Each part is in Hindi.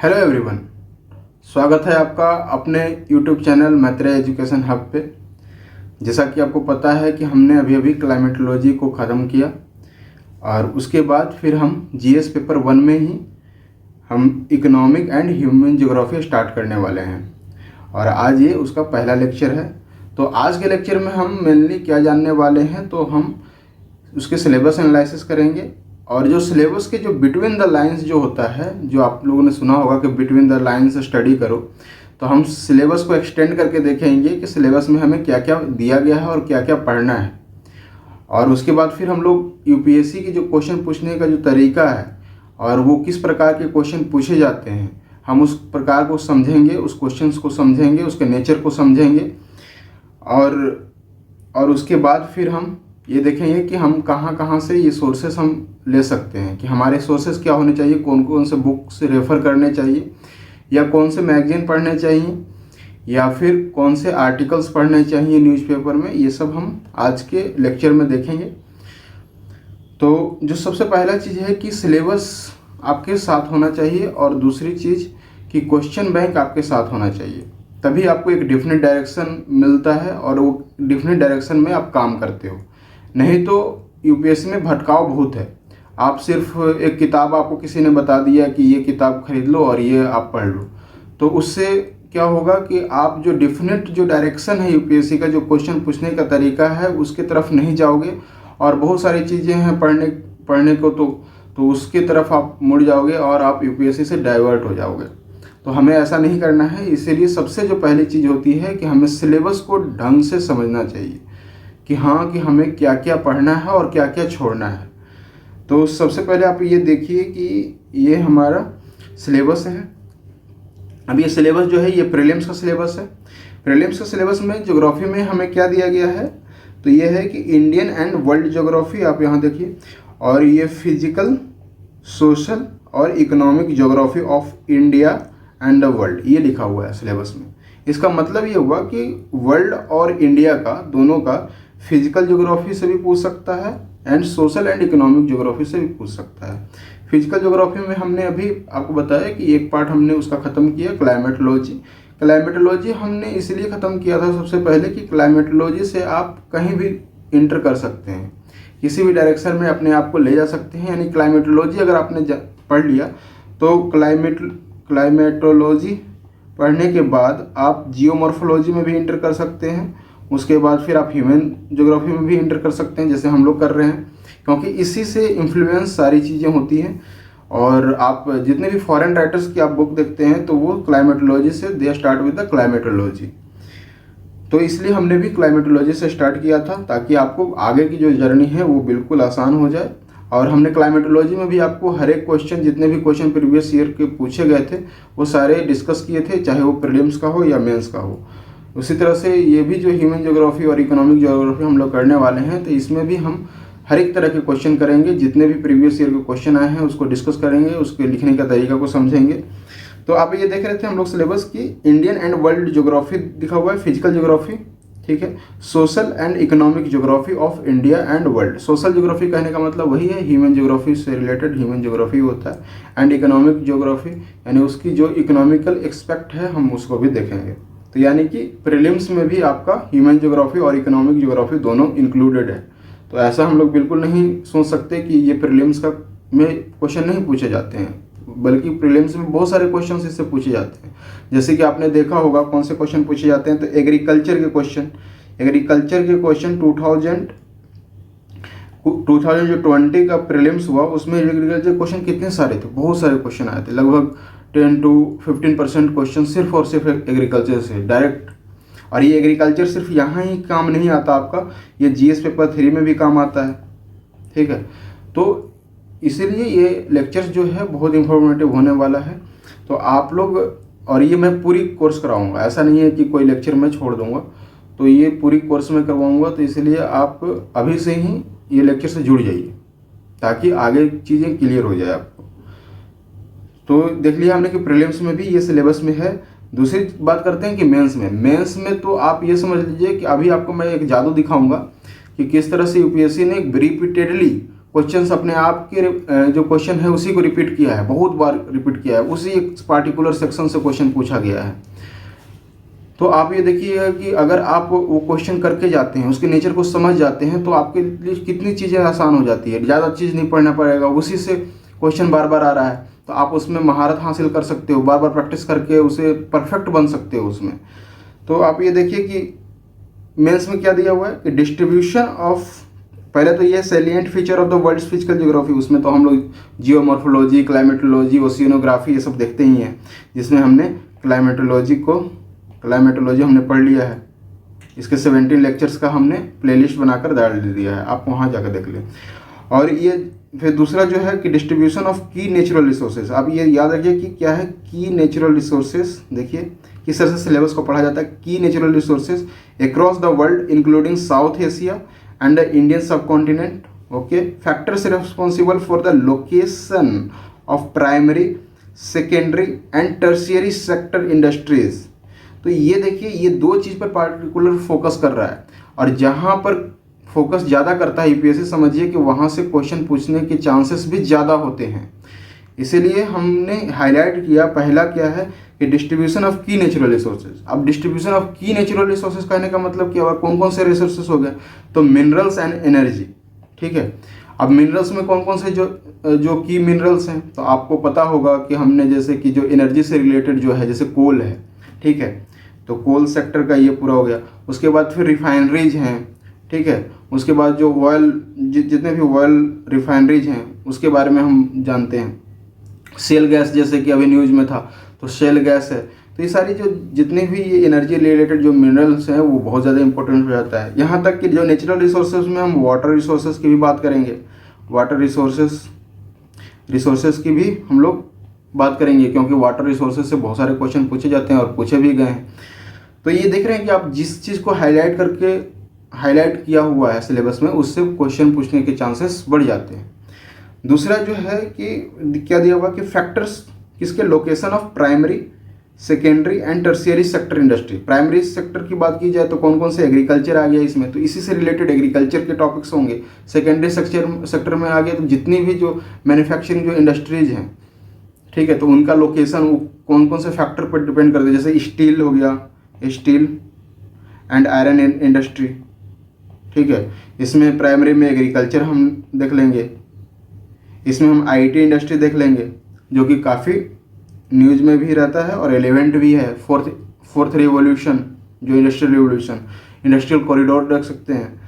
हेलो एवरीवन, स्वागत है आपका अपने YouTube channel Maitreya education hub पे। जैसा कि आपको पता है कि हमने अभी अभी क्लाइमेटोलॉजी को ख़त्म किया और उसके बाद फिर हम जीएस पेपर 1 में ही हम economic and human geography start करने वाले हैं और आज ये उसका पहला लेक्चर है। तो आज के लेक्चर में हम मेनली क्या जानने वाले हैं, तो हम उसके सिलेबस एनालिसिस करेंगे और जो सिलेबस के जो बिटवीन द लाइंस जो होता है, जो आप लोगों ने सुना होगा कि बिटवीन द लाइंस स्टडी करो, तो हम सिलेबस को एक्सटेंड करके देखेंगे कि सिलेबस में हमें क्या क्या दिया गया है और क्या क्या पढ़ना है। और उसके बाद फिर हम लोग यूपीएससी की जो क्वेश्चन पूछने का जो तरीका है और वो किस प्रकार के क्वेश्चन पूछे जाते हैं, हम उस प्रकार को समझेंगे, उस क्वेश्चन को समझेंगे, उसके नेचर को समझेंगे और उसके बाद फिर हम ये देखेंगे कि हम कहाँ कहाँ से ये सोर्सेस हम ले सकते हैं, कि हमारे सोर्सेस क्या होने चाहिए, कौन कौन से बुक से रेफ़र करने चाहिए या कौन से मैगजीन पढ़ने चाहिए या फिर कौन से आर्टिकल्स पढ़ने चाहिए न्यूज़पेपर में। ये सब हम आज के लेक्चर में देखेंगे। तो जो सबसे पहला चीज़ है कि सिलेबस आपके साथ होना चाहिए और दूसरी चीज़ कि क्वेश्चन बैंक आपके साथ होना चाहिए, तभी आपको एक डिफरेंट डायरेक्शन मिलता है और वो डिफरेंट डायरेक्शन में आप काम करते हो। नहीं तो यूपीएससी में भटकाव बहुत है। आप सिर्फ एक किताब आपको किसी ने बता दिया कि ये किताब खरीद लो और ये आप पढ़ लो, तो उससे क्या होगा कि आप जो डिफिनेट जो डायरेक्शन है यूपीएससी का, जो क्वेश्चन पूछने का तरीका है, उसके तरफ नहीं जाओगे और बहुत सारी चीज़ें हैं पढ़ने को, तो उसके तरफ आप मुड़ जाओगे और आप यूपीएससी से डाइवर्ट हो जाओगे। तो हमें ऐसा नहीं करना है। इसीलिए सबसे जो पहली चीज़ होती है कि हमें सिलेबस को ढंग से समझना चाहिए कि हाँ, कि हमें क्या क्या पढ़ना है और क्या क्या छोड़ना है। तो सबसे पहले आप ये देखिए कि ये हमारा सिलेबस है। अब ये सिलेबस जो है ये प्रीलिम्स का सिलेबस है। प्रीलिम्स का सिलेबस में ज्योग्राफी में हमें क्या दिया गया है, तो ये है कि इंडियन एंड वर्ल्ड ज्योग्राफी, आप यहाँ देखिए, और ये फिजिकल, सोशल और economic geography of India and the world, ये लिखा हुआ है सिलेबस में। इसका मतलब ये हुआ कि वर्ल्ड और इंडिया का दोनों का फिजिकल ज्योग्राफी से भी पूछ सकता है and social and economic geography से भी पूछ सकता है। फिजिकल ज्योग्राफी में हमने अभी आपको बताया कि एक पार्ट हमने उसका ख़त्म किया, क्लाइमेटोलॉजी। क्लाइमेटोलॉजी हमने इसलिए ख़त्म किया था सबसे पहले कि क्लाइमेटोलॉजी से आप कहीं भी इंटर कर सकते हैं, किसी भी डायरेक्शन में अपने आप को ले जा सकते हैं। यानी क्लाइमेटोलॉजी अगर आपने पढ़ लिया तो क्लाइमेटोलॉजी पढ़ने के बाद आप जियोमॉर्फोलॉजी में भी इंटर कर सकते हैं। उसके बाद फिर आप ह्यूमन ज्योग्राफी में भी इंटर कर सकते हैं, जैसे हम लोग कर रहे हैं, क्योंकि इसी से इन्फ्लुएंस सारी चीज़ें होती हैं। और आप जितने भी फॉरेन राइटर्स की आप बुक देखते हैं तो वो क्लाइमेटोलॉजी से they start with the climatology. तो इसलिए हमने भी क्लाइमेटोलॉजी से स्टार्ट किया था ताकि आपको आगे की जो जर्नी है वो बिल्कुल आसान हो जाए। और हमने क्लाइमेटोलॉजी में भी आपको हर एक क्वेश्चन, जितने भी क्वेश्चन प्रीवियस ईयर के पूछे गए थे वो सारे डिस्कस किए थे, चाहे वो प्रीलिम्स का हो या मेंस का हो। उसी तरह से ये भी जो ह्यूमन ज्योग्राफी और इकोनॉमिक ज्योग्राफी हम लोग करने वाले हैं, तो इसमें भी हम हर एक तरह के क्वेश्चन करेंगे। जितने भी प्रीवियस ईयर के क्वेश्चन आए हैं उसको डिस्कस करेंगे, उसके लिखने का तरीका को समझेंगे। तो आप ये देख रहे थे हम लोग सिलेबस की इंडियन एंड वर्ल्ड ज्योग्राफी दिखा हुआ है, फिजिकल ज्योग्राफी, ठीक है, social and economic geography of India and world. Social geography कहने का मतलब वही है, ह्यूमन ज्योग्राफी से रिलेटेड ह्यूमन ज्योग्राफी होता है, एंड इकोनॉमिक ज्योग्राफी यानी उसकी जो इकोनॉमिकल एक्सपेक्ट है हम उसको भी देखेंगे। तो यानी कि प्रीलिम्स में भी आपका ह्यूमन ज्योग्राफी और इकोनॉमिक ज्योग्राफी दोनों इंक्लूडेड है। तो ऐसा हम लोग बिल्कुल नहीं सोच सकते कि ये प्रीलिम्स का में क्वेश्चन नहीं पूछे जाते हैं, बल्कि प्रीलिम्स में बहुत सारे क्वेश्चन इससे पूछे जाते हैं। जैसे कि आपने देखा होगा कौन से क्वेश्चन पूछे जाते हैं, तो एग्रीकल्चर के क्वेश्चन 2020 का प्रीलिम्स हुआ, उसमें एग्रीकल्चर क्वेश्चन कितने सारे थे, बहुत सारे क्वेश्चन आए थे, लगभग 10 to 15% क्वेश्चन सिर्फ और सिर्फ एग्रीकल्चर से डायरेक्ट। और ये एग्रीकल्चर सिर्फ यहाँ ही काम नहीं आता आपका, ये जीएस पेपर 3 में भी काम आता है, ठीक है। तो इसीलिए ये लेक्चर्स जो है बहुत इंफॉर्मेटिव होने वाला है। तो आप लोग, और ये मैं पूरी कोर्स कराऊंगा, ऐसा नहीं है कि कोई लेक्चर मैं छोड़ दूंगा, तो ये पूरी कोर्स में करवाऊंगा। तो इसलिए आप अभी से ही ये लेक्चर से जुड़ जाइए ताकि आगे चीज़ें क्लियर हो जाए आपको। तो देख लिया हमने कि प्रीलिम्स में भी ये सिलेबस में है। दूसरी बात करते हैं कि मेंस में तो आप ये समझ लीजिए कि अभी आपको मैं एक जादू दिखाऊंगा कि किस तरह से यूपीएससी ने रिपीटेडली क्वेश्चंस अपने आप के जो क्वेश्चन है उसी को रिपीट किया है, बहुत बार रिपीट किया है, उसी एक पार्टिकुलर सेक्शन से क्वेश्चन पूछा गया है। तो आप ये देखिएगा कि अगर आप वो क्वेश्चन करके जाते हैं, उसके नेचर को समझ जाते हैं, तो आपके लिए कितनी चीज़ें आसान हो जाती है, ज़्यादा चीज़ नहीं पढ़ना पड़ेगा, उसी से क्वेश्चन बार बार आ रहा है तो आप उसमें महारत हासिल कर सकते हो, बार बार प्रैक्टिस करके उसे परफेक्ट बन सकते हो उसमें। तो आप ये देखिए कि मेंस में क्या दिया हुआ है कि डिस्ट्रीब्यूशन ऑफ, पहले तो ये salient feature of the world's physical geography, उसमें तो हम लोग जियोमॉर्फोलॉजी, क्लाइमेटोलॉजी, ओशियनोग्राफी ये सब देखते ही हैं, जिसमें हमने क्लाइमेटोलॉजी हमने पढ़ लिया है। इसके 17 लेक्चर्स का हमने प्लेलिस्ट बनाकर डाल दिया है, आप वहाँ जाकर देख लें। और ये फिर दूसरा जो है कि डिस्ट्रीब्यूशन ऑफ की नेचुरल रिसोर्सेज, आप ये याद रखिए कि क्या है की नेचुरल रिसोर्सेज। देखिए किस तरह से सिलेबस को पढ़ा जाता है, की natural resources across the world including South Asia and the Indian subcontinent. Okay, factors responsible for the location of primary, secondary and tertiary sector industries. तो ये देखिए ये दो चीज़ पर पार्टिकुलर फोकस कर रहा है, और जहाँ पर फोकस ज़्यादा करता है यूपीएससी, समझिए कि वहाँ से क्वेश्चन पूछने के चांसेस भी ज़्यादा होते हैं। इसीलिए हमने हाईलाइट किया, पहला क्या है कि डिस्ट्रीब्यूशन ऑफ की नेचुरल रिसोर्सेज। अब डिस्ट्रीब्यूशन ऑफ की नेचुरल रिसोर्सेज कहने का मतलब क्या हुआ, कौन कौन से रिसोर्सेज हो गए, तो मिनरल्स एंड एनर्जी। ठीक है, अब मिनरल्स में कौन कौन से जो की मिनरल्स हैं, तो आपको पता होगा कि हमने जैसे कि जो एनर्जी से रिलेटेड जो है, जैसे कोल है, ठीक है, तो कोल सेक्टर का ये पूरा हो गया। उसके बाद फिर रिफाइनरीज हैं, ठीक है, उसके बाद जो ऑयल, जितने भी ऑयल रिफाइनरीज हैं उसके बारे में हम जानते हैं। शेल गैस जैसे कि अभी न्यूज़ में था, तो शेल गैस है। तो ये सारी जो जितने भी ये एनर्जी रिलेटेड जो मिनरल्स हैं वो बहुत ज़्यादा इंपॉर्टेंट हो जाता है। यहाँ तक कि जो नेचुरल रिसोर्सेज में हम वाटर रिसोर्सेज की भी बात करेंगे, वाटर रिसोर्सेज की भी हम लोग बात करेंगे, क्योंकि वाटर रिसोर्सेज से बहुत सारे क्वेश्चन पूछे जाते हैं और पूछे भी गए हैं। तो ये देख रहे हैं कि आप जिस चीज़ को हाईलाइट किया हुआ है सिलेबस में, उससे क्वेश्चन पूछने के चांसेस बढ़ जाते हैं। दूसरा जो है कि क्या दिया हुआ कि फैक्टर्स किसके, location of primary, secondary and tertiary sector industry. Primary sector की बात की जाए तो कौन कौन से, एग्रीकल्चर आ गया इसमें, तो इसी से रिलेटेड एग्रीकल्चर के टॉपिक्स होंगे। सेकेंडरी सेक्टर में आ गया तो जितनी भी जो मैन्युफैक्चरिंग जो इंडस्ट्रीज हैं, ठीक है, तो उनका लोकेशन कौन कौन से फैक्टर पर डिपेंड करते हैं, जैसे स्टील हो गया, स्टील एंड आयरन इंडस्ट्री। ठीक है, इसमें प्राइमरी में एग्रीकल्चर हम देख लेंगे, इसमें हम आईटी इंडस्ट्री देख लेंगे, जो कि काफ़ी न्यूज़ में भी रहता है और एलिवेंट भी है। फोर्थ रिवोल्यूशन, जो इंडस्ट्रियल रिवोल्यूशन, इंडस्ट्रियल कॉरिडोर देख सकते हैं।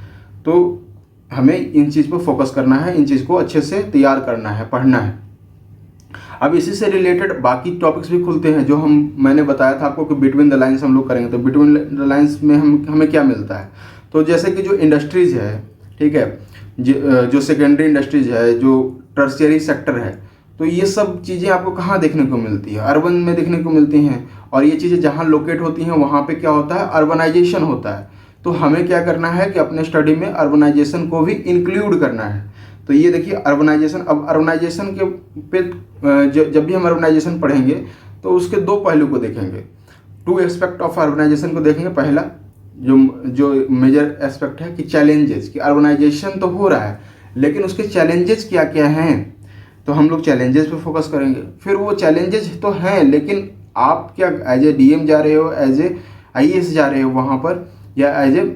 तो हमें इन चीज़ पर फोकस करना है, इन चीज़ को अच्छे से तैयार करना है, पढ़ना है। अब इसी से रिलेटेड बाकी टॉपिक्स भी खुलते हैं, जो मैंने बताया था आपको कि बिटवीन द लाइन्स हम लोग करेंगे। तो बिटवीन द लाइन्स में हमें क्या मिलता है, तो जैसे कि जो इंडस्ट्रीज है, ठीक है, जो सेकेंडरी इंडस्ट्रीज है, जो टर्शियरी सेक्टर है, तो ये सब चीज़ें आपको कहाँ देखने को मिलती है, अर्बन में देखने को मिलती हैं। और ये चीज़ें जहाँ लोकेट होती हैं वहाँ पे क्या होता है, अर्बनाइजेशन होता है। तो हमें क्या करना है कि अपने स्टडी में अर्बनाइजेशन को भी इंक्लूड करना है। तो ये देखिए अर्बनाइजेशन, अब अर्बनाइजेशन के पे जब भी हम अर्बनाइजेशन पढ़ेंगे तो उसके दो पहलू को देखेंगे, टू एस्पेक्ट ऑफ अर्बनाइजेशन को देखेंगे। पहला जो मेजर एस्पेक्ट है कि चैलेंजेस, कि अर्बनाइजेशन तो हो रहा है लेकिन उसके चैलेंजेस क्या क्या हैं, तो हम लोग चैलेंजेस पे फोकस करेंगे। फिर वो चैलेंजेस तो हैं, लेकिन आप क्या एज ए डीएम जा रहे हो, एज ए आईएएस जा रहे हो वहाँ पर, या एज ए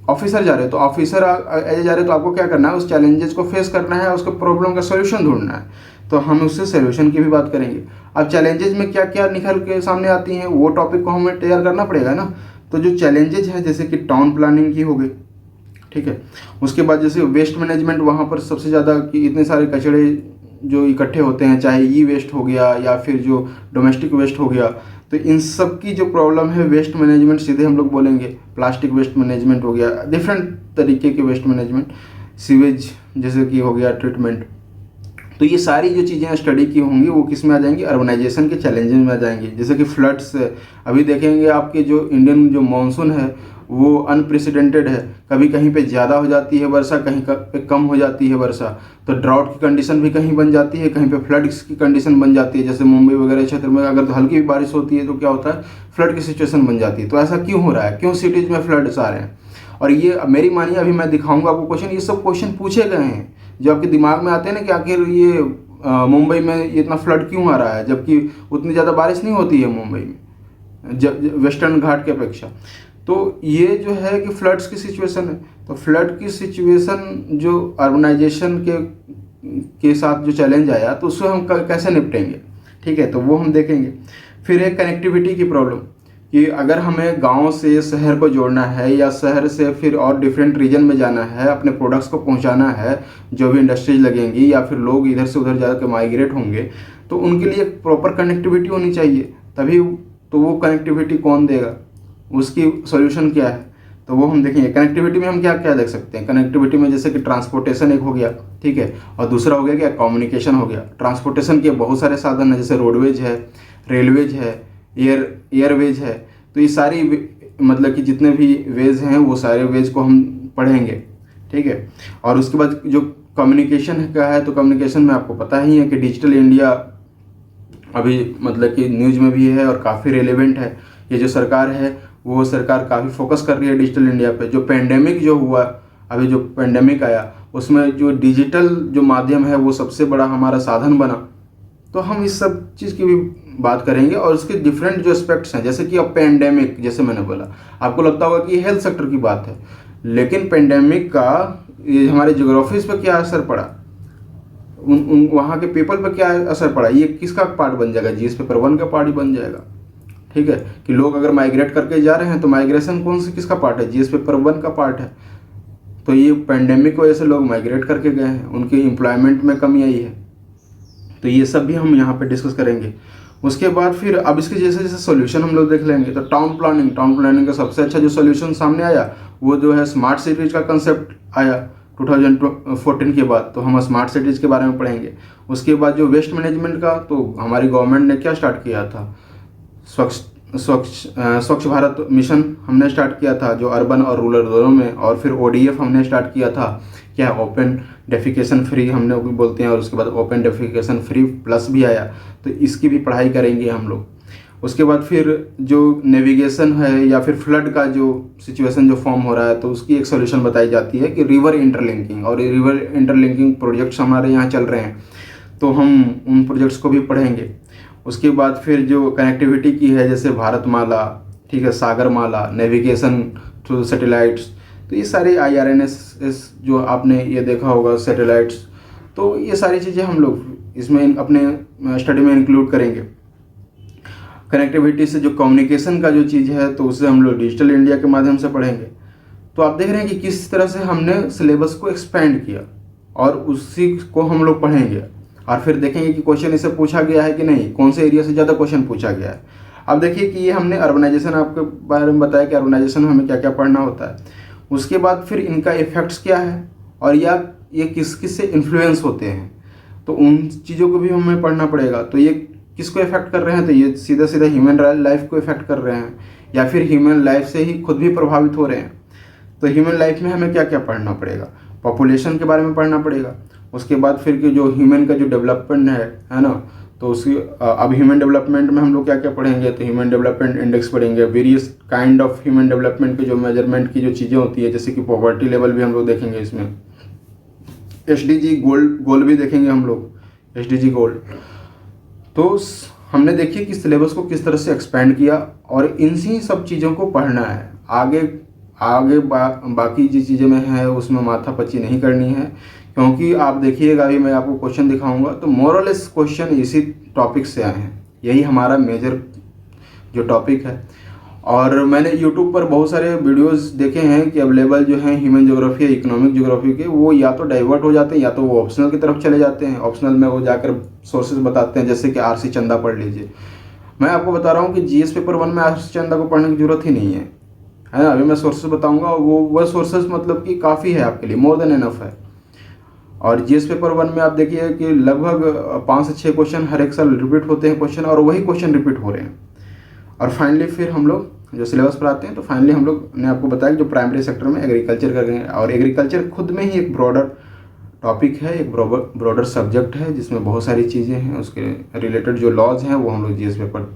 ऑफिसर जा रहे हो, तो ऑफिसर एज जा रहे हो तो आपको क्या करना है, उस चैलेंजेस को फेस करना है, उसके प्रॉब्लम का सोल्यूशन ढूंढना है। तो हम उससे सोल्यूशन की भी बात करेंगे। अब चैलेंजेस में क्या क्या निकल के सामने आती हैं, वो टॉपिक को हमें तैयार करना पड़ेगा ना। तो जो चैलेंजेज हैं, जैसे कि टाउन प्लानिंग की हो गई, ठीक है, उसके बाद जैसे वेस्ट मैनेजमेंट, वहाँ पर सबसे ज़्यादा कि इतने सारे कचरे जो इकट्ठे होते हैं, चाहे ई वेस्ट हो गया या फिर जो डोमेस्टिक वेस्ट हो गया, तो इन सब की जो प्रॉब्लम है वेस्ट मैनेजमेंट, सीधे हम लोग बोलेंगे प्लास्टिक वेस्ट मैनेजमेंट हो गया, डिफरेंट तरीके के वेस्ट मैनेजमेंट, सीवेज जैसे कि हो गया ट्रीटमेंट। तो ये सारी जो चीज़ें स्टडी की होंगी वो किस में आ जाएंगी, अर्बनाइजेशन के चैलेंजेस में आ जाएंगी। जैसे कि फ्लड्स, अभी देखेंगे आपके जो इंडियन जो मानसून है वो अनप्रेसिडेंटेड है, कभी कहीं पे ज़्यादा हो जाती है वर्षा, कहीं पे कम हो जाती है वर्षा। तो ड्राउट की कंडीशन भी कहीं बन जाती है, कहीं पे फ्लड्स की कंडीशन बन जाती है। जैसे मुंबई वगैरह क्षेत्र में अगर तो हल्की भी बारिश होती है तो क्या होता है, फ्लड की सिचुएशन बन जाती है। तो ऐसा क्यों हो रहा है, क्यों सिटीज़ में फ्लड्स आ रहे हैं, और ये मेरी मानिए अभी मैं दिखाऊंगा आपको क्वेश्चन, ये सब क्वेश्चन पूछे गए हैं जो आपके दिमाग में आते हैं ना कि आखिर ये मुंबई में ये इतना फ्लड क्यों आ रहा है, जबकि उतनी ज़्यादा बारिश नहीं होती है मुंबई में वेस्टर्न घाट की अपेक्षा। तो ये जो है कि फ्लड्स की सिचुएशन है, तो फ्लड की सिचुएशन जो अर्बनाइजेशन के साथ जो चैलेंज आया तो उससे हम कैसे निपटेंगे, ठीक है, तो वो हम देखेंगे। फिर एक कनेक्टिविटी की प्रॉब्लम, कि अगर हमें गांव से शहर को जोड़ना है या शहर से फिर और डिफरेंट रीजन में जाना है, अपने प्रोडक्ट्स को पहुंचाना है, जो भी इंडस्ट्रीज लगेंगी या फिर लोग इधर से उधर जाकर माइग्रेट होंगे, तो उनके लिए एक प्रॉपर कनेक्टिविटी होनी चाहिए। तभी तो वो कनेक्टिविटी कौन देगा, उसकी सॉल्यूशन क्या है, तो वो हम देखेंगे। कनेक्टिविटी में हम क्या क्या देख सकते हैं। कनेक्टिविटी में जैसे कि ट्रांसपोर्टेशन एक हो गया, ठीक है, और दूसरा हो गया क्या, कम्युनिकेशन हो गया। ट्रांसपोर्टेशन के बहुत सारे साधन हैं, जैसे रोडवेज है, रेलवेज है, एयरवेज है। तो ये सारी मतलब कि जितने भी वेज हैं वो सारे वेज को हम पढ़ेंगे, ठीक है। और उसके बाद जो कम्युनिकेशन का है, तो कम्युनिकेशन में आपको पता ही है कि डिजिटल इंडिया अभी मतलब कि न्यूज़ में भी है और काफ़ी रेलेवेंट है। ये जो सरकार है वो सरकार काफ़ी फोकस कर रही है डिजिटल इंडिया पे। जो पेंडेमिक जो हुआ, अभी जो पेंडेमिक आया, उसमें जो डिजिटल जो माध्यम है वो सबसे बड़ा हमारा साधन बना। तो हम इस सब चीज़ की भी बात करेंगे और उसके डिफरेंट जो एस्पेक्ट्स हैं, जैसे कि अब पेंडेमिक, जैसे मैंने बोला, आपको लगता होगा कि हेल्थ सेक्टर की बात है, लेकिन पेंडेमिक का ये हमारे ज्योग्राफीज पर क्या असर पड़ा, उन वहाँ के पीपल पर क्या असर पड़ा, ये किसका पार्ट बन जाएगा, जीएस पेपर 1 का पार्ट ही बन जाएगा, ठीक है। कि लोग अगर माइग्रेट करके जा रहे हैं तो माइग्रेशन कौन से किसका पार्ट है, जीएस पेपर 1 का पार्ट है। तो ये पेंडेमिक की वजह से लोग माइग्रेट करके गए हैं, उनकी एम्प्लॉयमेंट में कमी आई है। तो ये सब भी हम यहाँ पे डिस्कस करेंगे। उसके बाद फिर अब इसके जैसे जैसे सोल्यूशन हम लोग देख लेंगे। तो टाउन प्लानिंग का सबसे अच्छा जो सोल्यूशन सामने आया वो जो है स्मार्ट सिटीज़ का कंसेप्ट आया 2014 के बाद। तो हम स्मार्ट सिटीज़ के बारे में पढ़ेंगे। उसके बाद जो वेस्ट मैनेजमेंट का, तो हमारी गवर्नमेंट ने क्या स्टार्ट किया था, स्वच्छ भारत मिशन हमने स्टार्ट किया था, जो अर्बन और रूरल दोनों में। और फिर ODF हमने स्टार्ट किया था, क्या ओपन डेफिकेशन फ्री हमने भी बोलते हैं, और उसके बाद ओपन डेफिकेशन फ्री प्लस भी आया। तो इसकी भी पढ़ाई करेंगे हम लोग। उसके बाद फिर जो नेविगेशन है या फिर फ्लड का जो सिचुएशन जो फॉर्म हो रहा है, तो उसकी एक सोल्यूशन बताई जाती है कि रिवर इंटरलिंकिंग, और रिवर इंटरलिंकिंग प्रोजेक्ट्स हमारे यहाँ चल रहे हैं, तो हम उन प्रोजेक्ट्स को भी पढ़ेंगे। उसके बाद फिर जो कनेक्टिविटी की है, जैसे भारतमाला, ठीक है, सागरमाला, नेविगेशन थ्रू सैटेलाइट्स, तो ये सारे IRNS जो आपने ये देखा होगा सैटेलाइट्स, तो ये सारी चीज़ें हम लोग इसमें अपने स्टडी में इंक्लूड करेंगे। कनेक्टिविटी से जो कम्युनिकेशन का जो चीज़ है, तो उसे हम लोग डिजिटल इंडिया के माध्यम से पढ़ेंगे। तो आप देख रहे हैं कि किस तरह से हमने सिलेबस को एक्सपेंड किया और उसी को हम लोग पढ़ेंगे। और फिर देखेंगे कि क्वेश्चन इससे पूछा गया है कि नहीं, कौन से एरिया से ज़्यादा क्वेश्चन पूछा गया है। अब देखिए कि ये हमने अर्बनाइजेशन आपके बारे में बताया कि अर्बनाइजेशन में हमें क्या क्या पढ़ना होता है। उसके बाद फिर इनका इफेक्ट्स क्या है और ये किस किस से इन्फ्लुएंस होते हैं, तो उन चीज़ों को भी हमें पढ़ना पड़ेगा। तो ये किसको इफेक्ट कर रहे हैं, तो ये सीधा सीधा ह्यूमन लाइफ को इफेक्ट कर रहे हैं, या फिर ह्यूमन लाइफ से ही खुद भी प्रभावित हो रहे हैं। तो ह्यूमन लाइफ में हमें क्या क्या पढ़ना पड़ेगा, पॉपुलेशन के बारे में पढ़ना पड़ेगा। उसके बाद फिर कि जो ह्यूमन का जो डेवलपमेंट है ना, तो उसकी अब ह्यूमन डेवलपमेंट में हम लोग क्या क्या पढ़ेंगे, तो ह्यूमन डेवलपमेंट इंडेक्स पढ़ेंगे, various kind of human development के जो मेजरमेंट की जो चीज़ें होती है, जैसे कि पॉवर्टी लेवल भी हम लोग देखेंगे इसमें। SDG गोल भी देखेंगे हम लोग, SDG गोल। तो हमने देखिए कि सिलेबस को किस तरह से एक्सपेंड किया और इन्हीं सब चीज़ों को पढ़ना है। आगे बाकी जिस चीज़ें में है उसमें माथापच्ची नहीं करनी है, क्योंकि आप देखिएगा, अभी मैं आपको क्वेश्चन दिखाऊंगा तो मोरलेस क्वेश्चन इसी टॉपिक से आए हैं। यही हमारा मेजर जो टॉपिक है। और मैंने यूट्यूब पर बहुत सारे वीडियोस देखे हैं कि अवेलेबल जो हैं ह्यूमन ज्योग्राफी, इकोनॉमिक ज्योग्राफी के, वो या तो डाइवर्ट हो जाते हैं या तो वो ऑप्शनल की तरफ चले जाते हैं। ऑप्शनल में वो जाकर सोर्सेज बताते हैं, जैसे कि RC चंदा पढ़ लीजिए। मैं आपको बता रहा हूँ कि GS पेपर 1 में RC चंदा को पढ़ने की जरूरत ही नहीं है ना। अभी मैं सोर्सेज बताऊँगा, वो सोर्सेज मतलब कि काफ़ी है आपके लिए, मोर देन इनफ है। और GS पेपर 1 में आप देखिए कि लगभग 5 से 6 क्वेश्चन हर एक साल रिपीट होते हैं क्वेश्चन, और वही क्वेश्चन रिपीट हो रहे हैं। और फाइनली फिर हम लोग जो सिलेबस पर आते हैं, तो फाइनली हम लोग ने आपको बताया कि जो प्राइमरी सेक्टर में एग्रीकल्चर करेंगे, और एग्रीकल्चर खुद में ही एक ब्रॉडर टॉपिक है, एक ब्रॉडर सब्जेक्ट है, जिसमें बहुत सारी चीज़ें हैं। उसके रिलेटेड जो लॉज हैं वो हम लोग GS पेपर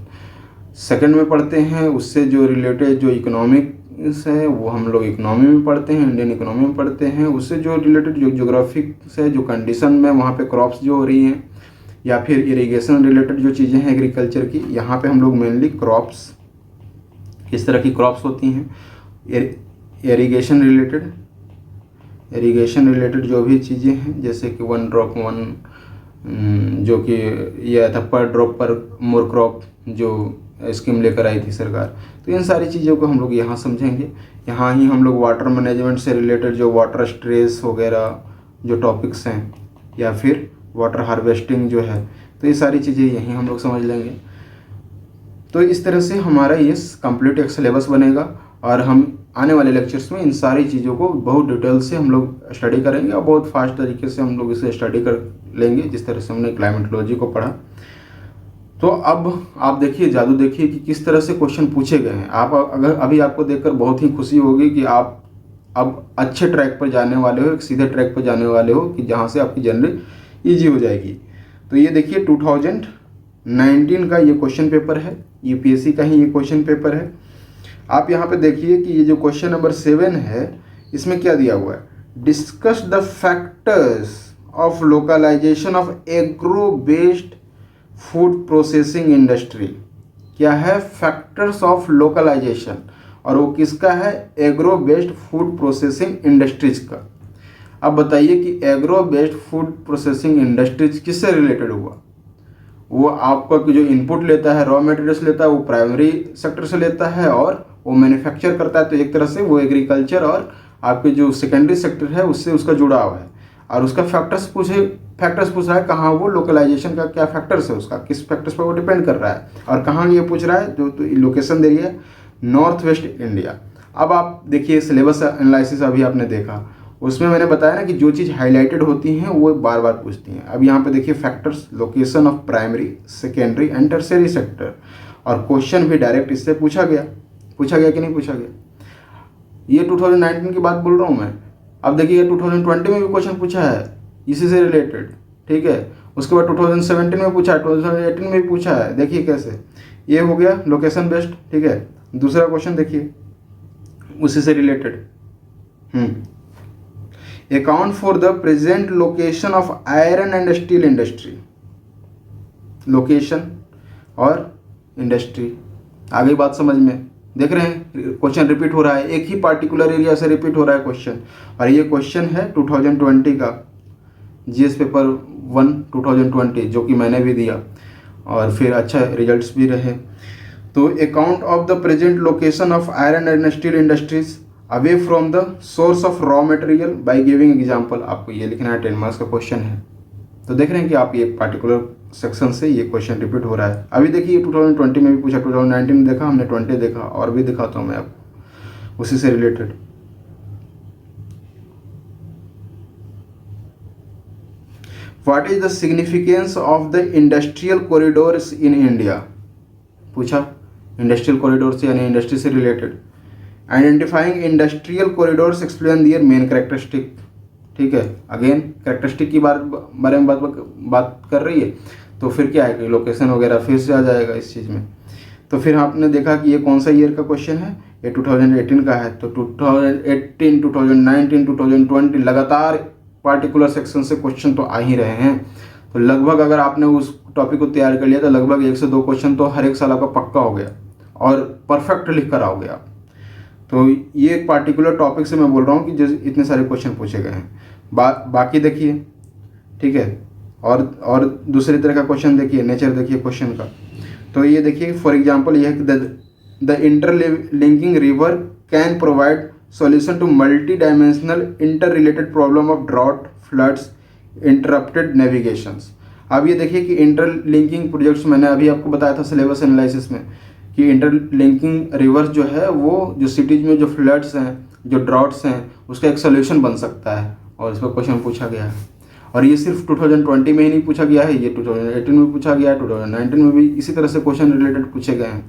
2 में पढ़ते हैं। उससे जो रिलेटेड जो इकोनॉमिक है वो हम लोग इकोनॉमी में पढ़ते हैं, इंडियन इकोनॉमी में पढ़ते हैं। उससे जो रिलेटेड जो ज्योग्राफिक से जो कंडीशन में वहाँ पे क्रॉप्स जो हो रही हैं, या फिर इरिगेशन रिलेटेड जो चीज़ें हैं एग्रीकल्चर की, यहाँ पे हम लोग मेनली क्रॉप्स, किस तरह की क्रॉप्स होती हैं, इरिगेशन रिलेटेड जो भी चीज़ें हैं, जैसे कि 1 ड्रॉप 1 जो कि यह था पर ड्रॉप पर मोर क्रॉप जो स्कीम लेकर आई थी सरकार। तो इन सारी चीज़ों को हम लोग यहाँ समझेंगे। यहाँ ही हम लोग वाटर मैनेजमेंट से रिलेटेड जो वाटर स्ट्रेस वगैरह जो टॉपिक्स हैं, या फिर वाटर हार्वेस्टिंग जो है, तो ये सारी चीज़ें यहीं हम लोग समझ लेंगे। तो इस तरह से हमारा ये कंप्लीट एक सिलेबस बनेगा, और हम आने वाले लेक्चर्स में इन सारी चीज़ों को बहुत डिटेल से हम लोग स्टडी करेंगे, और बहुत फास्ट तरीके से हम लोग इसे स्टडी कर लेंगे, जिस तरह से हमने क्लाइमेटोलॉजी को पढ़ा। तो अब आप देखिए, जादू देखिए कि किस तरह से क्वेश्चन पूछे गए हैं। आप अगर अभी आपको देखकर बहुत ही खुशी होगी कि आप अब अच्छे ट्रैक पर जाने वाले हो, एक सीधे ट्रैक पर जाने वाले हो, कि जहाँ से आपकी जर्नी ईजी हो जाएगी। तो ये देखिए 2019 का ये क्वेश्चन पेपर है, यूपीएससी का ही ये क्वेश्चन पेपर है। आप यहाँ पे देखिए कि ये जो क्वेश्चन नंबर 7 है, इसमें क्या दिया हुआ है, discuss the factors of localisation of agro based food processing industry. क्या है, फैक्टर्स ऑफ लोकलाइजेशन, और वो किसका है, agro based food processing industries का। अब बताइए कि agro based food processing industries किससे रिलेटेड हुआ। वो आपका जो इनपुट लेता है, रॉ मटेरियल्स लेता है, वो प्राइमरी सेक्टर से लेता है, और वो मैन्युफैक्चर करता है। तो एक तरह से वो एग्रीकल्चर और आपके जो सेकेंडरी सेक्टर है उससे उसका जुड़ाव है। और उसका फैक्टर्स पूछ रहा है, कहाँ वो लोकलाइजेशन का क्या फैक्टर्स है, उसका किस फैक्टर्स पर वो डिपेंड कर रहा है, और कहाँ ये पूछ रहा है, जो तो लोकेशन दे रही है नॉर्थ वेस्ट इंडिया। अब आप देखिए सिलेबस एनालिसिस अभी आपने देखा, उसमें मैंने बताया ना कि जो चीज़ हाईलाइटेड होती हैं वो बार बार पूछती हैं। अब यहाँ पे देखिए factors, location of primary, secondary and tertiary sector, और क्वेश्चन भी डायरेक्ट इससे पूछा गया कि नहीं पूछा गया। ये 2019 की बात बोल रहा हूँ मैं। अब देखिए 2020 में भी क्वेश्चन पूछा है इसी से रिलेटेड, ठीक है। उसके बाद 2017 में पूछा है, 2018 में भी पूछा है। देखिए कैसे, ये हो गया लोकेशन बेस्ड, ठीक है। दूसरा क्वेश्चन देखिए उसी से related, account for the present location of iron and steel industry. Location और इंडस्ट्री, आगे बात समझ में देख रहे हैं। क्वेश्चन रिपीट हो रहा है, एक ही पार्टिकुलर एरिया से रिपीट हो रहा है क्वेश्चन, और ये क्वेश्चन है 2020 का जीएस पेपर 1 2020, जो कि मैंने भी दिया और फिर अच्छा रिजल्ट्स भी रहे। तो account of the present location of iron and steel industries away from the source of raw material by giving example. आपको ये लिखना है, 10 मार्क्स का क्वेश्चन है। तो देख रहे हैं कि आप ये पार्टिकुलर सेक्शन से ये क्वेश्चन रिपीट हो रहा है। अभी देखिए 2020 में भी पूछा, 2019 में देखा हमने, 20 देखा, और भी दिखाता हूँ मैं आपको उसी से related. What is the significance of the industrial corridors in India. पूछा इंडस्ट्रियल कॉरिडोर से यानी इंडस्ट्री से related. Identifying industrial corridors explain their main characteristic, ठीक है। अगेन कैरेक्टरिस्टिक की बारे में बात कर रही है, तो फिर क्या है कि लोकेशन वगैरह फिर से आ जाएगा इस चीज़ में। तो फिर आपने देखा कि ये कौन सा ईयर का क्वेश्चन है, ये 2018 का है। तो 2018, 2019, 2020 लगातार पार्टिकुलर सेक्शन से क्वेश्चन तो आ ही रहे हैं। तो लगभग अगर आपने उस टॉपिक को तैयार कर लिया तो लगभग 1 से 2 क्वेश्चन तो हर एक साल आपका पक्का हो गया, और परफेक्ट लिख कर आओगे आप। तो ये एक पार्टिकुलर टॉपिक से मैं बोल रहा हूँ कि जो इतने सारे क्वेश्चन पूछे गए हैं। बाकी देखिए, ठीक है। और दूसरी तरह का क्वेश्चन देखिए, नेचर देखिए क्वेश्चन का। तो ये देखिए फॉर एग्जांपल ये है कि the interlinking river can provide solution to multi dimensional inter related problem of drought, floods, interrupted navigations. अब ये देखिए कि इंटरलिंकिंग प्रोजेक्ट्स, मैंने अभी आपको बताया था सिलेबस एनालिसिस में कि इंटरलिंकिंग रिवर्स जो है वो जो सिटीज में जो फ्लड्स हैं, जो ड्रॉट्स हैं, उसका एक सोल्यूशन बन सकता है, और इस पर क्वेश्चन पूछा गया है। और ये सिर्फ 2020 में ही नहीं पूछा गया है, ये 2018 में पूछा गया है, 2019 में भी इसी तरह से क्वेश्चन रिलेटेड पूछे गए हैं।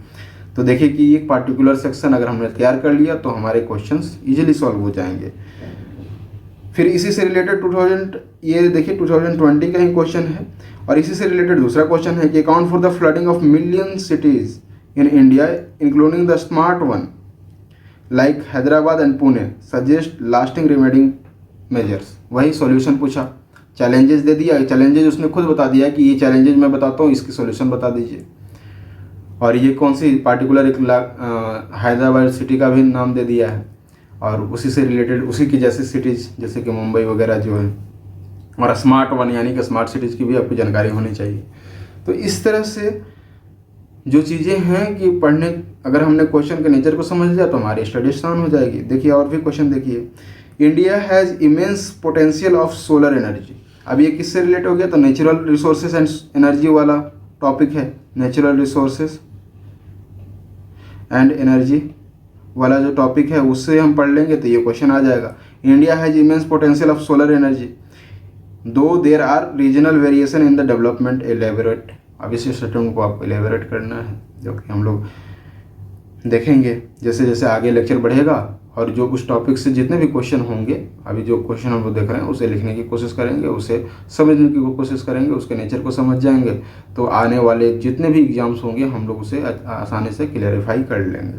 तो देखिए कि एक पार्टिकुलर सेक्शन अगर हमने तैयार कर लिया तो हमारे क्वेश्चंस इजीली सॉल्व हो जाएंगे। फिर इसी से रिलेटेड ये देखिए 2020 का ही क्वेश्चन है, और इसी से रिलेटेड दूसरा क्वेश्चन है कि account for the flooding of million cities in India including the smart one. Like Hyderabad and Pune suggest lasting remedial measures. वही सॉल्यूशन पूछा, चैलेंजेस दे दिया, चैलेंजेस उसने खुद बता दिया कि ये चैलेंजेस मैं बताता हूँ, इसकी सॉल्यूशन बता दीजिए। और ये कौन सी पार्टिकुलर एक हैदराबाद सिटी का भी नाम दे दिया है, और उसी से रिलेटेड उसी की जैसे सिटीज़ जैसे कि मुंबई वगैरह जो है, और स्मार्ट वन यानी कि स्मार्ट सिटीज़ की भी आपको जानकारी होनी चाहिए। तो इस तरह से जो चीज़ें हैं कि पढ़ने, अगर हमने क्वेश्चन के नेचर को समझ लिया तो हमारी स्टडी आसान हो जाएगी। देखिए और भी क्वेश्चन देखिए, India has immense potential of solar energy. अब ये किससे रिलेट हो गया, तो नेचुरल रिसोर्सेज एंड एनर्जी वाला टॉपिक है, नेचुरल रिसोर्सेज एंड एनर्जी वाला जो टॉपिक है उससे हम पढ़ लेंगे तो ये क्वेश्चन आ जाएगा। India has immense potential of solar energy though there are regional variation in the development elaborate. अब इस स्टेटमेंट को आपको एलेबोरेट करना है, जो कि हम लोग देखेंगे जैसे जैसे आगे लेक्चर बढ़ेगा, और जो उस टॉपिक से जितने भी क्वेश्चन होंगे, अभी जो क्वेश्चन हम लोग देख रहे हैं उसे लिखने की कोशिश करेंगे, उसे समझने की कोशिश करेंगे, उसके नेचर को समझ जाएंगे, तो आने वाले जितने भी एग्जाम्स होंगे हम लोग उसे आसानी से क्लियरिफाई कर लेंगे।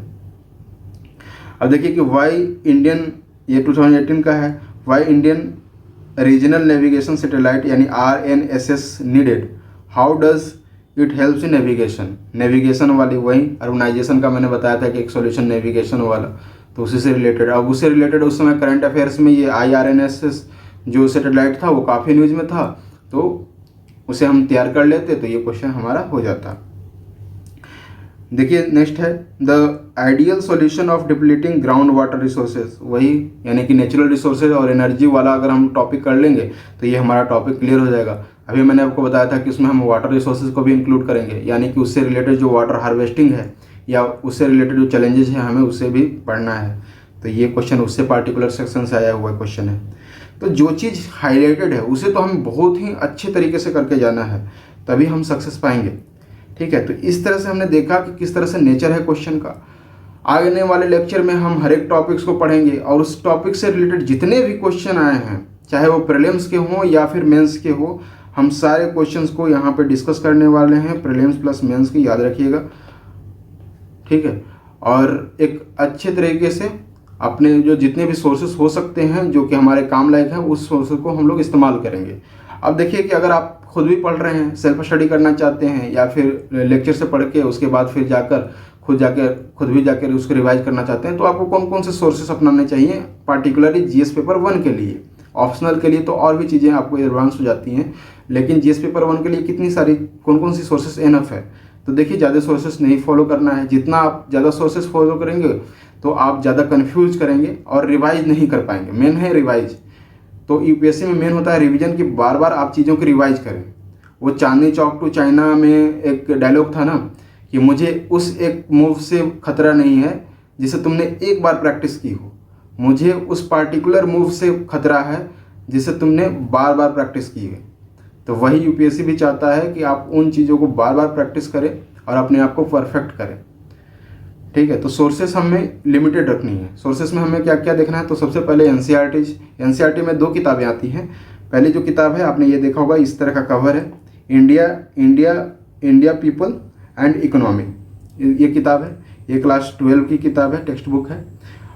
अब देखिए कि वाई इंडियन, ये 2018 का है, why Indian regional navigation satellite यानी RNSS needed, how does it helps in navigation. Navigation वाली वही अर्बनाइजेशन का मैंने बताया था कि एक सॉल्यूशन नेविगेशन वाला, तो उसी से रिलेटेड। अब उससे रिलेटेड उस समय करंट अफेयर्स में ये IRNSS जो सैटेलाइट था वो काफ़ी न्यूज़ में था, तो उसे हम तैयार कर लेते तो ये क्वेश्चन हमारा हो जाता। देखिए नेक्स्ट है the ideal solution of depleting ground water resources, वही यानी कि नेचुरल रिसोर्सेज और एनर्जी वाला अगर हम टॉपिक कर लेंगे तो ये हमारा टॉपिक क्लियर हो जाएगा। अभी मैंने आपको बताया था कि उसमें हम वाटर रिसोर्सेज को भी इंक्लूड करेंगे, यानी कि उससे रिलेटेड जो वाटर हार्वेस्टिंग है या उससे रिलेटेड जो चैलेंजेस हैं हमें उसे भी पढ़ना है। तो ये क्वेश्चन उससे पार्टिकुलर सेक्शन से आया हुआ क्वेश्चन है। तो जो चीज़ हाईलाइटेड है उसे तो हमें बहुत ही अच्छे तरीके से करके जाना है, तभी हम सक्सेस पाएंगे। ठीक है, तो इस तरह से हमने देखा कि किस तरह से नेचर है क्वेश्चन का। आने वाले लेक्चर में हम हर एक टॉपिक्स को पढ़ेंगे और उस टॉपिक से रिलेटेड जितने भी क्वेश्चन आए हैं, चाहे वो प्रीलिम्स के हों या फिर मेंस के हो, हम सारे क्वेश्चंस को यहाँ पे डिस्कस करने वाले हैं, प्रीलिम्स प्लस मेंस की, याद रखिएगा। ठीक है, और एक अच्छे तरीके से अपने जो जितने भी सोर्सेस हो सकते हैं जो कि हमारे काम लायक हैं उस सोर्सेस को हम लोग इस्तेमाल करेंगे। अब देखिए कि अगर आप खुद भी पढ़ रहे हैं, सेल्फ स्टडी करना चाहते हैं, या फिर लेक्चर से पढ़ के उसके बाद फिर जाकर खुद भी जाकर उसको रिवाइज करना चाहते हैं, तो आपको कौन कौन से सोर्सेस अपनाने चाहिए पार्टिकुलरली GS पेपर 1 के लिए। ऑप्शनल के लिए तो और भी चीज़ें आपको एडवांस हो जाती हैं, लेकिन GS पेपर 1 के लिए कितनी सारी कौन कौन सी सोर्सेस इनफ है। तो देखिए ज़्यादा सोर्सेस नहीं फॉलो करना है, जितना आप ज़्यादा सोर्सेस फॉलो करेंगे तो आप ज़्यादा कन्फ्यूज करेंगे और रिवाइज नहीं कर पाएंगे। मेन है रिवाइज। तो UPSC में मेन होता है रिवीजन, की बार बार आप चीज़ों को रिवाइज करें। वो चांदनी चौक टू चाइना में एक डायलॉग था ना कि मुझे उस एक मूव से खतरा नहीं है जिसे तुमने एक बार प्रैक्टिस की हो, मुझे उस पार्टिकुलर मूव से खतरा है जिसे तुमने बार बार प्रैक्टिस की है। तो वही UPSC भी चाहता है कि आप उन चीज़ों को बार बार प्रैक्टिस करें और अपने आप को परफेक्ट करें। ठीक है, तो सोर्सेस हमें लिमिटेड रखनी है। सोर्सेस में हमें क्या क्या देखना है, तो सबसे पहले NCERT में 2 किताबें आती हैं। पहली जो किताब है आपने ये देखा होगा, इस तरह का कवर है, इंडिया पीपल एंड इकोनॉमी, ये किताब है। ये क्लास 12 की किताब है, टेक्स्ट बुक है,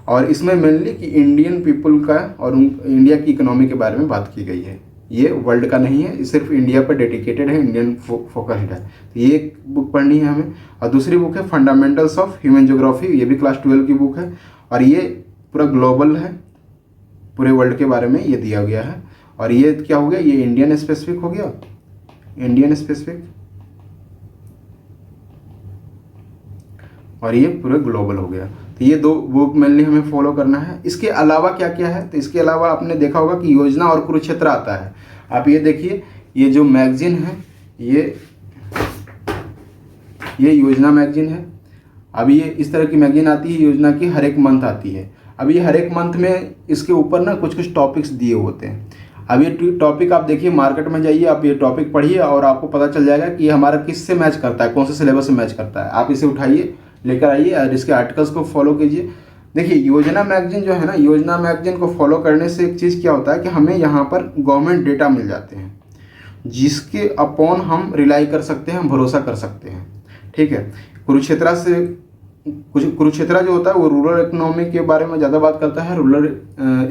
और इसमें मेनली कि इंडियन पीपल का और इंडिया की इकोनॉमी के बारे में बात की गई है। ये वर्ल्ड का नहीं है, सिर्फ इंडिया पर डेडिकेटेड है, इंडियन फोकस्ड है। तो ये एक बुक पढ़नी है हमें। और दूसरी बुक है फंडामेंटल्स ऑफ ह्यूमन ज्योग्राफी, ये भी क्लास 12 की बुक है, और ये पूरा ग्लोबल है, पूरे वर्ल्ड के बारे में ये दिया गया है। और ये क्या हो गया, ये इंडियन स्पेसिफिक हो गया, इंडियन स्पेसिफिक, और ये पूरे ग्लोबल हो गया। तो ये 2 बुक मेनली हमें फॉलो करना है। इसके अलावा क्या क्या है, तो इसके अलावा आपने देखा होगा कि योजना और कुरुक्षेत्र आता है। आप ये देखिए, ये जो मैगजीन है ये योजना मैगजीन है। अब ये इस तरह की मैगजीन आती है योजना की, हर एक मंथ आती है। अब ये हर एक मंथ में इसके ऊपर ना कुछ टॉपिक्स दिए होते हैं। अब ये टॉपिक आप देखिए, मार्केट में जाइए, आप ये टॉपिक पढ़िए और आपको पता चल जाएगा कि ये हमारा किससे मैच करता है, कौन से सिलेबस से मैच करता है। आप इसे उठाइए, लेकर आइए और इसके आर्टिकल्स को फॉलो कीजिए। देखिए योजना मैगजीन जो है ना, योजना मैगजीन को फॉलो करने से एक चीज़ क्या होता है कि हमें यहाँ पर गवर्नमेंट डेटा मिल जाते हैं जिसके अपॉन हम रिलाई कर सकते हैं, हम भरोसा कर सकते हैं। ठीक है, कुरुक्षेत्र से कुरुक्षेत्रा जो होता है वो रूरल इकोनॉमी के बारे में ज़्यादा बात करता है, रूरल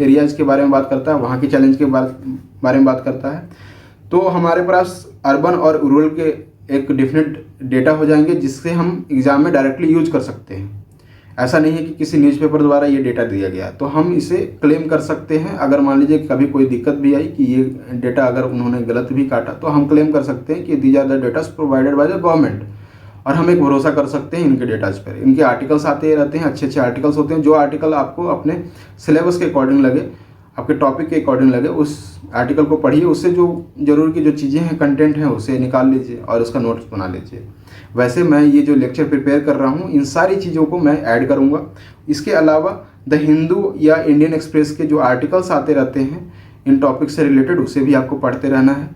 एरियाज़ के बारे में बात करता है, वहाँ के चैलेंज के बारे में बात करता है। तो हमारे पास अर्बन और रूरल के एक डिफिनेट डेटा हो जाएंगे जिससे हम एग्ज़ाम में डायरेक्टली यूज कर सकते हैं। ऐसा नहीं है कि किसी न्यूज़पेपर द्वारा ये डेटा दिया गया, तो हम इसे क्लेम कर सकते हैं। अगर मान लीजिए कभी कोई दिक्कत भी आई कि ये डेटा अगर उन्होंने गलत भी काटा, तो हम क्लेम कर सकते हैं कि these are the datas provided by the government, और हम एक भरोसा कर सकते हैं इनके डेटाज पर। इनके आर्टिकल्स आते रहते हैं, अच्छे अच्छे आर्टिकल्स होते हैं। जो आर्टिकल आपको अपने सिलेबस के अकॉर्डिंग लगे, आपके टॉपिक के अकॉर्डिंग लगे, उस आर्टिकल को पढ़िए, उससे जो जरूरी की जो चीज़ें हैं, कंटेंट हैं, उसे निकाल लीजिए और उसका नोट्स बना लीजिए। वैसे मैं ये जो लेक्चर प्रिपेयर कर रहा हूँ, इन सारी चीज़ों को मैं ऐड करूँगा। इसके अलावा द हिंदू या इंडियन एक्सप्रेस के जो आर्टिकल्स आते रहते हैं इन टॉपिक से रिलेटेड, उसे भी आपको पढ़ते रहना है।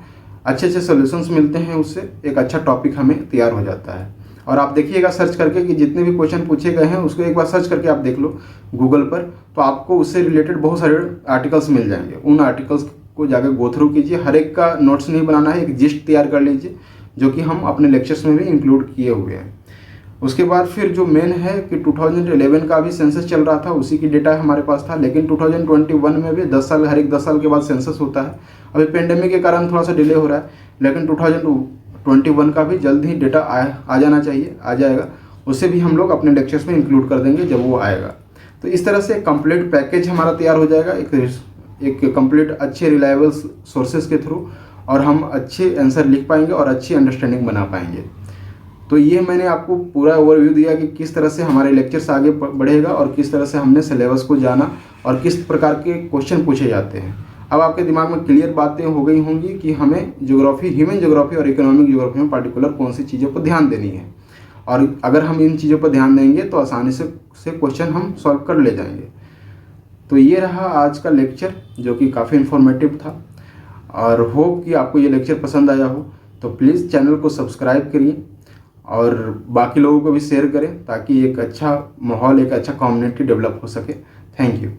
अच्छे अच्छे सोल्यूशंस मिलते हैं, उससे एक अच्छा टॉपिक हमें तैयार हो जाता है। और आप देखिएगा सर्च करके कि जितने भी क्वेश्चन पूछे गए हैं उसको एक बार सर्च करके आप देख लो गूगल पर, तो आपको उससे रिलेटेड बहुत सारे आर्टिकल्स मिल जाएंगे। उन आर्टिकल्स को जाकर गो थ्रू कीजिए। हर एक का नोट्स नहीं बनाना है, एक जिस्ट तैयार कर लीजिए जो कि हम अपने लेक्चर्स में भी इंक्लूड किए हुए हैं। उसके बाद फिर जो मेन है कि 2011 का भी सेंसस चल रहा था, उसी की डेटा हमारे पास था, लेकिन 2021 में भी 10 साल, हर एक 10 साल के बाद सेंसस होता है। अभी पेंडेमिक के कारण थोड़ा सा डिले हो रहा है, लेकिन 2021 का भी जल्द ही डेटा आ जाना चाहिए, आ जाएगा। उसे भी हम लोग अपने लेक्चर्स में इंक्लूड कर देंगे जब वो आएगा। तो इस तरह से कंप्लीट पैकेज हमारा तैयार हो जाएगा, एक कंप्लीट अच्छे रिलायबल सोर्सेज के थ्रू, और हम अच्छे आंसर लिख पाएंगे और अच्छी अंडरस्टैंडिंग बना पाएंगे। तो ये मैंने आपको पूरा ओवरव्यू दिया कि किस तरह से हमारे लेक्चर्स आगे बढ़ेगा और किस तरह से हमने सिलेबस को जाना और किस प्रकार के क्वेश्चन पूछे जाते हैं। अब आपके दिमाग में क्लियर बातें हो गई होंगी कि हमें ज्योग्राफी, ह्यूमन ज्योग्राफी और इकोनॉमिक ज्योग्राफी में पार्टिकुलर कौन सी चीज़ों पर ध्यान देनी है, और अगर हम इन चीज़ों पर ध्यान देंगे तो आसानी से क्वेश्चन हम सॉल्व कर ले जाएंगे। तो ये रहा आज का लेक्चर, जो कि काफ़ी इन्फॉर्मेटिव था, और होप कि आपको ये लेक्चर पसंद आया हो। तो प्लीज़ चैनल को सब्सक्राइब करिए और बाकी लोगों को भी शेयर करें, ताकि एक अच्छा माहौल, एक अच्छा कम्युनिटी डेवलप हो सके। Thank you.